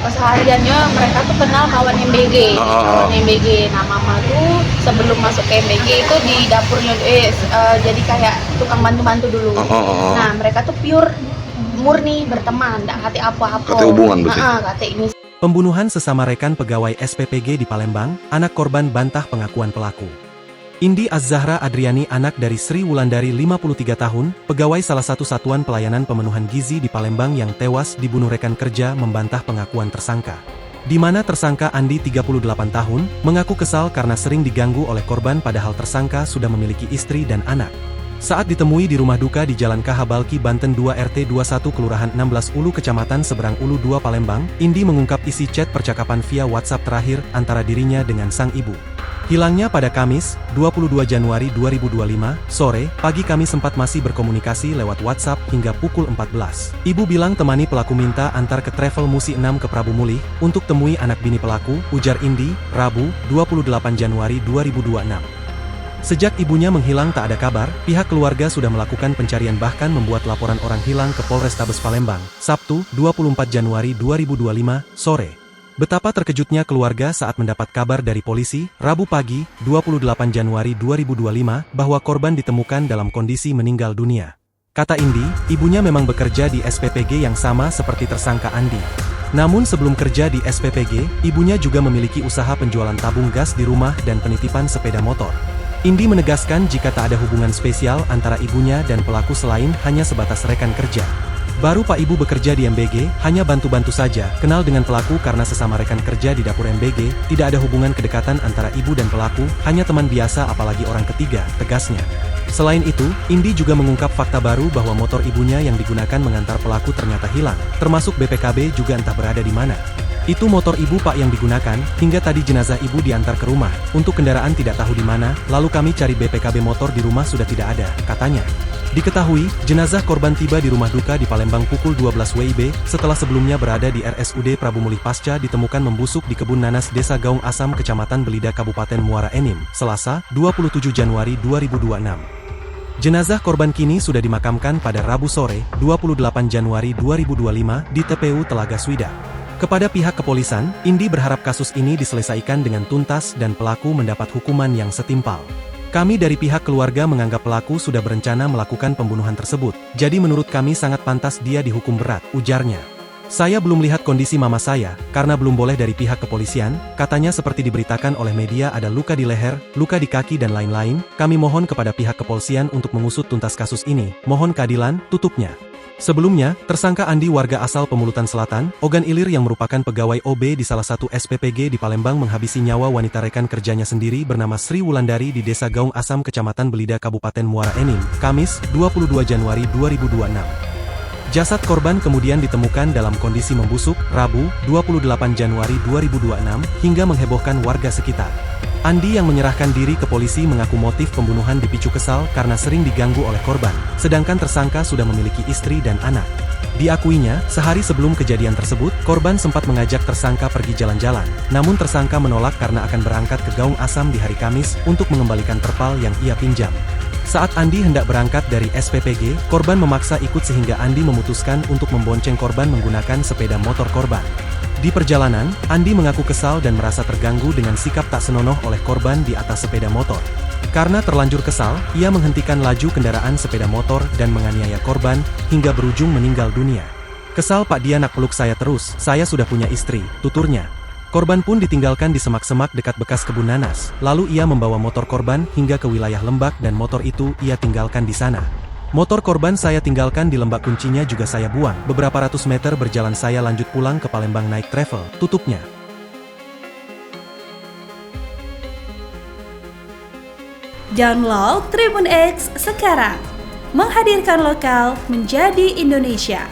Kesehariannya mereka tuh kenal kawan MBG, kawan MBG. Nah, mama tuh sebelum masuk ke MBG itu di dapurnya jadi kayak tukang bantu-bantu dulu. Nah, mereka tuh pure murni berteman, nggak kate apa-apa. Kate hubungan berarti. Kate ini. Pembunuhan sesama rekan pegawai SPPG di Palembang, anak korban bantah pengakuan pelaku. Indi Az-Zahra Adriani, anak dari Sri Wulandari 53 tahun, pegawai salah satu satuan pelayanan pemenuhan gizi di Palembang yang tewas dibunuh rekan kerja, membantah pengakuan tersangka. Di mana tersangka Andi 38 tahun, mengaku kesal karena sering diganggu oleh korban padahal tersangka sudah memiliki istri dan anak. Saat ditemui di rumah duka di Jalan KH Balki Banten 2 RT 21 Kelurahan 16 Ulu Kecamatan Seberang Ulu 2 Palembang, Indi mengungkap isi chat percakapan via WhatsApp terakhir antara dirinya dengan sang ibu. Hilangnya pada Kamis, 22 Januari 2025, sore, pagi kami sempat masih berkomunikasi lewat WhatsApp hingga pukul 14. Ibu bilang temani pelaku minta antar ke Travel Musi 6 ke Prabu Mulih, untuk temui anak bini pelaku, ujar Indi, Rabu, 28 Januari 2026. Sejak ibunya menghilang tak ada kabar, pihak keluarga sudah melakukan pencarian bahkan membuat laporan orang hilang ke Polrestabes Palembang, Sabtu, 24 Januari 2025, sore. Betapa terkejutnya keluarga saat mendapat kabar dari polisi, Rabu pagi, 28 Januari 2025, bahwa korban ditemukan dalam kondisi meninggal dunia. Kata Indi, ibunya memang bekerja di SPPG yang sama seperti tersangka Andi. Namun sebelum kerja di SPPG, ibunya juga memiliki usaha penjualan tabung gas di rumah dan penitipan sepeda motor. Indi menegaskan jika tak ada hubungan spesial antara ibunya dan pelaku selain hanya sebatas rekan kerja. Baru Pak Ibu bekerja di MBG, hanya bantu-bantu saja, kenal dengan pelaku karena sesama rekan kerja di dapur MBG, tidak ada hubungan kedekatan antara ibu dan pelaku, hanya teman biasa apalagi orang ketiga, tegasnya. Selain itu, Indi juga mengungkap fakta baru bahwa motor ibunya yang digunakan mengantar pelaku ternyata hilang, termasuk BPKB juga entah berada di mana. Itu motor ibu Pak yang digunakan, hingga tadi jenazah ibu diantar ke rumah, untuk kendaraan tidak tahu di mana, lalu kami cari BPKB motor di rumah sudah tidak ada, katanya. Diketahui, jenazah korban tiba di rumah duka di Palembang pukul 12 WIB, setelah sebelumnya berada di RSUD Prabu Mulih pasca ditemukan membusuk di kebun nanas Desa Gaung Asam Kecamatan Belida Kabupaten Muara Enim, Selasa, 27 Januari 2026. Jenazah korban kini sudah dimakamkan pada Rabu sore, 28 Januari 2025, di TPU Telaga Swida. Kepada pihak kepolisian, Indi berharap kasus ini diselesaikan dengan tuntas dan pelaku mendapat hukuman yang setimpal. Kami dari pihak keluarga menganggap pelaku sudah berencana melakukan pembunuhan tersebut, jadi menurut kami sangat pantas dia dihukum berat, ujarnya. Saya belum lihat kondisi mama saya, karena belum boleh dari pihak kepolisian, katanya seperti diberitakan oleh media ada luka di leher, luka di kaki dan lain-lain, kami mohon kepada pihak kepolisian untuk mengusut tuntas kasus ini, mohon keadilan, tutupnya. Sebelumnya, tersangka Andi warga asal Pemulutan Selatan, Ogan Ilir yang merupakan pegawai OB di salah satu SPPG di Palembang menghabisi nyawa wanita rekan kerjanya sendiri bernama Sri Wulandari di Desa Gaung Asam Kecamatan Belida Kabupaten Muara Enim, Kamis, 22 Januari 2026. Jasad korban kemudian ditemukan dalam kondisi membusuk, Rabu, 28 Januari 2026, hingga menghebohkan warga sekitar. Andi yang menyerahkan diri ke polisi mengaku motif pembunuhan dipicu kesal karena sering diganggu oleh korban, sedangkan tersangka sudah memiliki istri dan anak. Diakuinya, sehari sebelum kejadian tersebut, korban sempat mengajak tersangka pergi jalan-jalan, namun tersangka menolak karena akan berangkat ke Gaung Asam di hari Kamis untuk mengembalikan terpal yang ia pinjam. Saat Andi hendak berangkat dari SPPG, korban memaksa ikut sehingga Andi memutuskan untuk membonceng korban menggunakan sepeda motor korban. Di perjalanan, Andi mengaku kesal dan merasa terganggu dengan sikap tak senonoh oleh korban di atas sepeda motor. Karena terlanjur kesal, ia menghentikan laju kendaraan sepeda motor dan menganiaya korban, hingga berujung meninggal dunia. Kesal Pak, dia nak peluk saya terus, saya sudah punya istri, tuturnya. Korban pun ditinggalkan di semak-semak dekat bekas kebun nanas, lalu ia membawa motor korban hingga ke wilayah Lembak dan motor itu ia tinggalkan di sana. Motor korban saya tinggalkan di Lembak, kuncinya juga saya buang. Beberapa ratus meter berjalan saya lanjut pulang ke Palembang naik travel, tutupnya. Download Tribun X sekarang, menghadirkan lokal menjadi Indonesia.